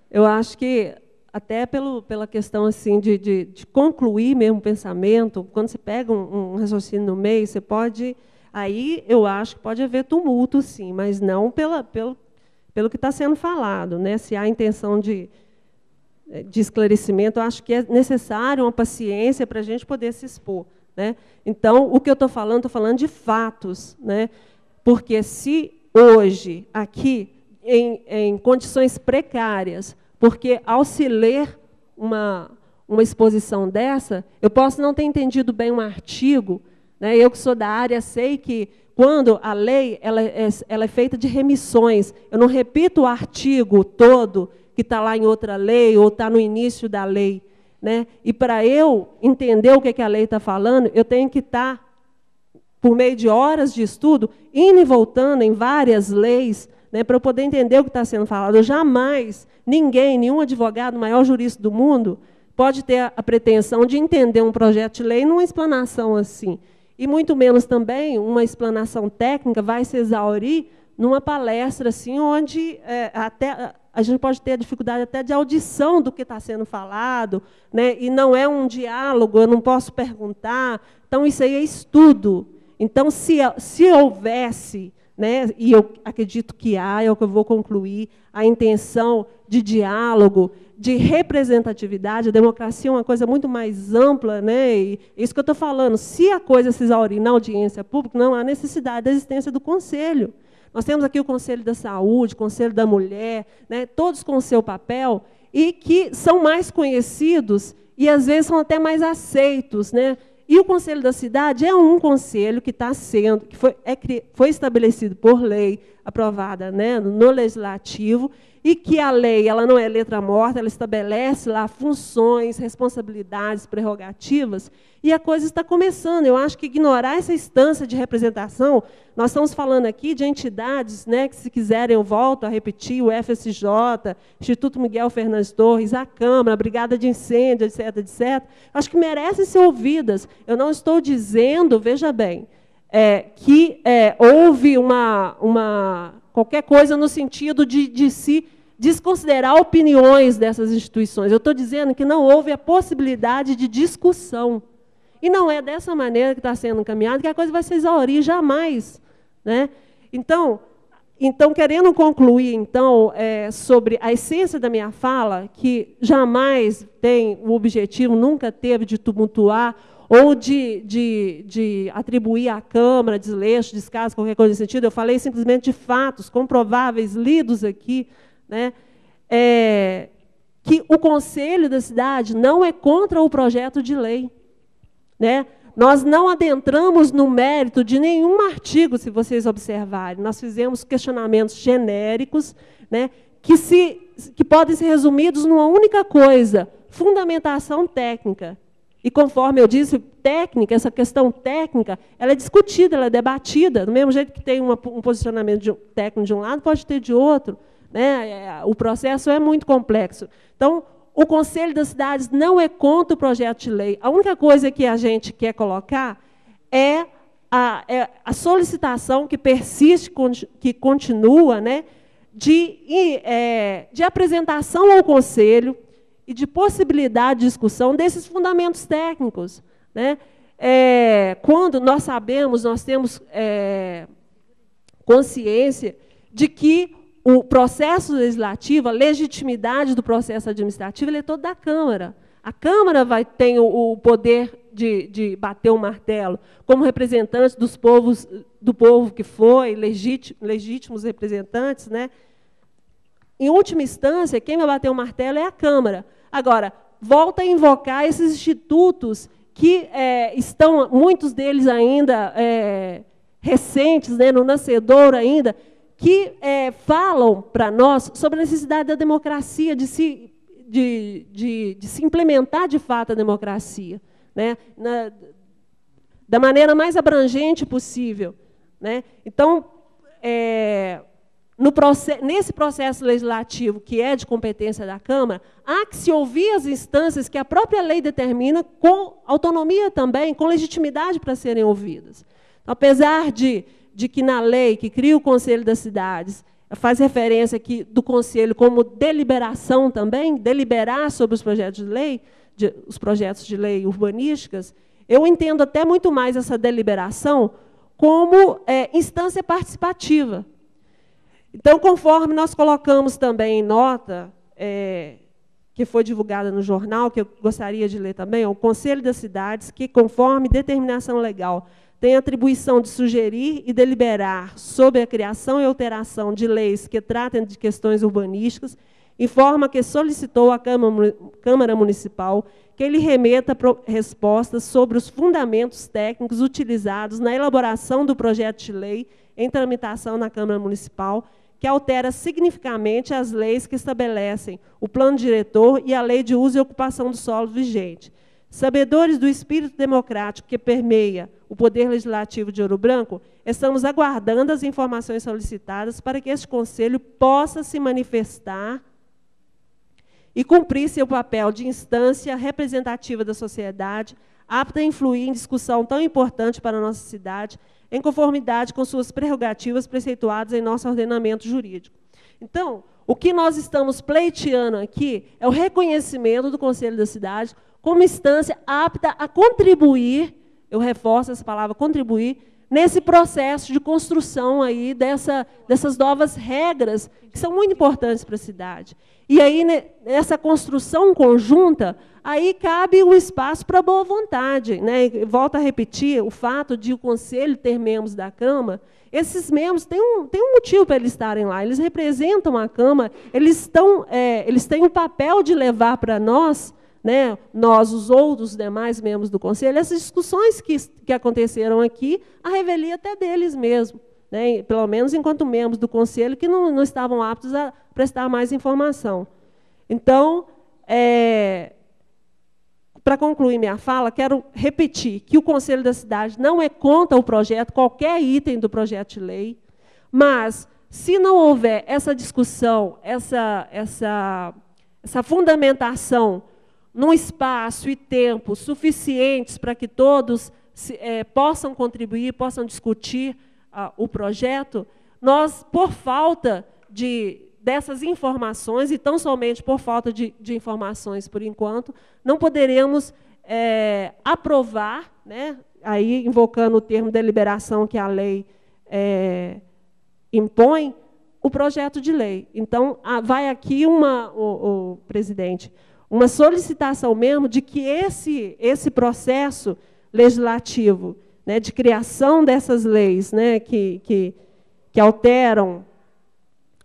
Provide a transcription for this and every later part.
Eu acho que, até pela questão assim, de concluir mesmo o pensamento, quando você pega um raciocínio no meio, você pode... Aí eu acho que pode haver tumulto, sim, mas não pelo que está sendo falado, né? Se há intenção de esclarecimento, eu acho que é necessário uma paciência para a gente poder se expor, né? Então, o que eu estou falando de fatos, né? Porque se hoje, aqui, em condições precárias, porque ao se ler uma exposição dessa, eu posso não ter entendido bem um artigo, né? Eu que sou da área sei que quando a lei ela é feita de remissões, eu não repito o artigo todo que está lá em outra lei ou está no início da lei, né? E para eu entender o que a lei está falando, eu tenho que estar, por meio de horas de estudo, indo e voltando em várias leis, né, para eu poder entender o que está sendo falado. Eu jamais, nenhum advogado, maior jurista do mundo, pode ter a pretensão de entender um projeto de lei numa explanação assim. E muito menos também uma explanação técnica vai se exaurir numa palestra assim, onde até a gente pode ter a dificuldade até de audição do que está sendo falado, né, e não é um diálogo, eu não posso perguntar. Então, isso aí é estudo. Então, se houvesse, né, e eu acredito que há, é o que eu vou concluir, a intenção de diálogo, de representatividade, a democracia é uma coisa muito mais ampla, né, e isso que eu estou falando, se a coisa se exaurir na audiência pública, não há necessidade da existência do Conselho. Nós temos aqui o Conselho da Saúde, o Conselho da Mulher, né, todos com o seu papel, e que são mais conhecidos e, às vezes, são até mais aceitos, né? E o Conselho da Cidade é um conselho que está sendo, que foi estabelecido por lei, aprovada, né, no Legislativo, e que a lei ela não é letra morta, ela estabelece lá funções, responsabilidades, prerrogativas, e a coisa está começando. Eu acho que ignorar essa instância de representação, nós estamos falando aqui de entidades, né, que, se quiserem, eu volto a repetir, o FSJ, Instituto Miguel Fernandes Torres, a Câmara, a Brigada de Incêndio, etc., etc., acho que merecem ser ouvidas. Eu não estou dizendo, veja bem, que houve qualquer coisa no sentido de se desconsiderar opiniões dessas instituições. Eu estou dizendo que não houve a possibilidade de discussão. E não é dessa maneira que está sendo encaminhado que a coisa vai se exaurir, jamais, né? Então, querendo concluir, então, sobre a essência da minha fala, que jamais tem o objetivo, nunca teve, de tumultuar ou de atribuir à Câmara desleixo, descaso, qualquer coisa nesse sentido. Eu falei simplesmente de fatos comprováveis, lidos aqui, né, que o Conselho da Cidade não é contra o projeto de lei, né? Nós não adentramos no mérito de nenhum artigo, se vocês observarem. Nós fizemos questionamentos genéricos, né, que podem ser resumidos numa única coisa: fundamentação técnica. E, conforme eu disse, essa questão técnica, ela é discutida, ela é debatida. Do mesmo jeito que tem um posicionamento técnico de um lado, pode ter de outro, né? O processo é muito complexo. Então, o Conselho das Cidades não é contra o projeto de lei. A única coisa que a gente quer colocar é a solicitação que persiste, que continua, né, de apresentação ao Conselho e de possibilidade de discussão desses fundamentos técnicos, né? Quando nós sabemos, nós temos consciência de que o processo legislativo, a legitimidade do processo administrativo, ele é todo da Câmara. A Câmara tem o poder de bater o martelo, como representante do povo que foi, legítimos representantes, né? Em última instância, quem vai bater o martelo é a Câmara. Agora, volta a invocar esses institutos que estão, muitos deles ainda recentes, né, no nascedouro ainda, que falam para nós sobre a necessidade da democracia, de se implementar de fato a democracia, né, da maneira mais abrangente possível, né? Então, nesse processo legislativo, que é de competência da Câmara, há que se ouvir as instâncias que a própria lei determina, com autonomia também, com legitimidade para serem ouvidas. Então, apesar de que na lei que cria o Conselho das Cidades faz referência aqui do Conselho como deliberação também, deliberar sobre os projetos de lei urbanísticas, eu entendo até muito mais essa deliberação como instância participativa. Então, conforme nós colocamos também em nota, que foi divulgada no jornal, que eu gostaria de ler também, o Conselho das Cidades, que, conforme determinação legal, tem a atribuição de sugerir e deliberar sobre a criação e alteração de leis que tratem de questões urbanísticas, informa que solicitou à Câmara Municipal que ele remeta respostas sobre os fundamentos técnicos utilizados na elaboração do projeto de lei em tramitação na Câmara Municipal, que altera significativamente as leis que estabelecem o plano diretor e a lei de uso e ocupação do solo vigente. Sabedores do espírito democrático que permeia o Poder Legislativo de Ouro Branco, estamos aguardando as informações solicitadas para que este Conselho possa se manifestar e cumprir seu papel de instância representativa da sociedade, apta a influir em discussão tão importante para a nossa cidade, em conformidade com suas prerrogativas preceituadas em nosso ordenamento jurídico. Então, o que nós estamos pleiteando aqui é o reconhecimento do Conselho da Cidade como instância apta a contribuir, eu reforço essa palavra, contribuir, nesse processo de construção aí dessas novas regras, que são muito importantes para a cidade. E aí, nessa construção conjunta, aí cabe um espaço para boa vontade. Né? Volto a repetir, o fato de o Conselho ter membros da Câmara, esses membros têm um motivo para eles estarem lá, eles representam a Câmara, eles têm o papel de levar para nós, né, nós, os outros demais membros do Conselho, essas discussões que aconteceram aqui, a revelia até deles mesmos, né, pelo menos enquanto membros do Conselho que não estavam aptos a prestar mais informação. Então, para concluir minha fala, quero repetir que o Conselho da Cidade não é contra o projeto, qualquer item do projeto de lei, mas, se não houver essa discussão, essa fundamentação num espaço e tempo suficientes para que todos possam contribuir, possam discutir o projeto, nós, por falta dessas informações, e tão somente por falta de informações, por enquanto, não poderemos aprovar, né, aí invocando o termo deliberação que a lei impõe, o projeto de lei. Então, vai aqui o presidente, uma solicitação mesmo de que esse processo legislativo, né, de criação dessas leis, né, que alteram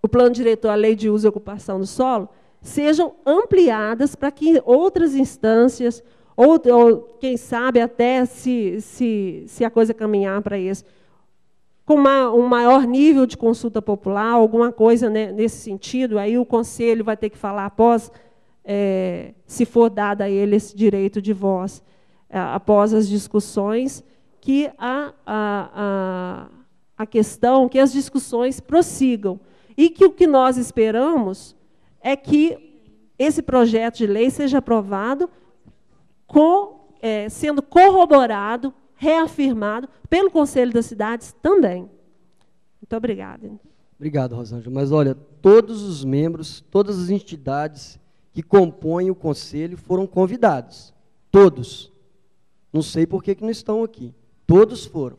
o plano diretor, a lei de uso e ocupação do solo, sejam ampliadas para que outras instâncias, ou quem sabe até se a coisa caminhar para isso, com um maior nível de consulta popular, alguma coisa, né, nesse sentido, aí o Conselho vai ter que falar após, se for dado a ele esse direito de voz, após as discussões, que a questão, que as discussões prossigam. E que o que nós esperamos é que esse projeto de lei seja aprovado sendo corroborado, reafirmado pelo Conselho das Cidades também. Muito obrigada. Obrigado, Rosângela. Mas, olha, todos os membros, todas as entidades que compõem o Conselho foram convidados. Todos. Não sei por que não estão aqui. Todos foram.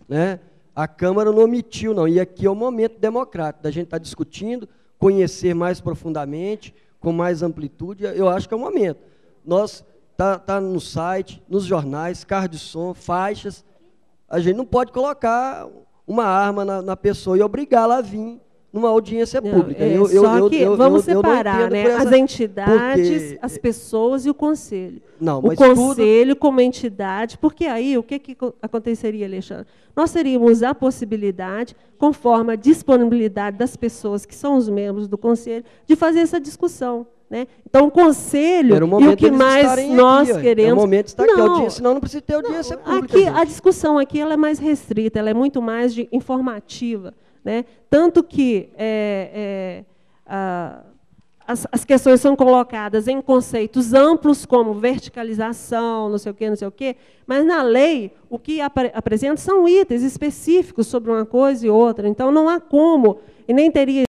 Né? A Câmara não omitiu, não. E aqui é o momento democrático, da gente estar discutindo, conhecer mais profundamente, com mais amplitude. Eu acho que é o momento. Nós, tá no site, nos jornais, carro de som, faixas. A gente não pode colocar uma arma na pessoa e obrigá-la a vir numa audiência pública. Vamos separar, né, as entidades, as pessoas e o Conselho. Não, o Conselho como entidade, porque aí o que aconteceria, Alexandre? Nós teríamos a possibilidade, conforme a disponibilidade das pessoas que são os membros do Conselho, de fazer essa discussão. Né? Então, o Conselho, e o que mais nós queremos... É o momento de estar aqui, audiência, senão não precisa ter audiência pública. Aqui, a discussão aqui ela é mais restrita, ela é muito mais informativa. Né? Tanto que as questões são colocadas em conceitos amplos, como verticalização, não sei o quê, mas na lei o que apresenta são itens específicos sobre uma coisa e outra. Então, não há como, e nem teria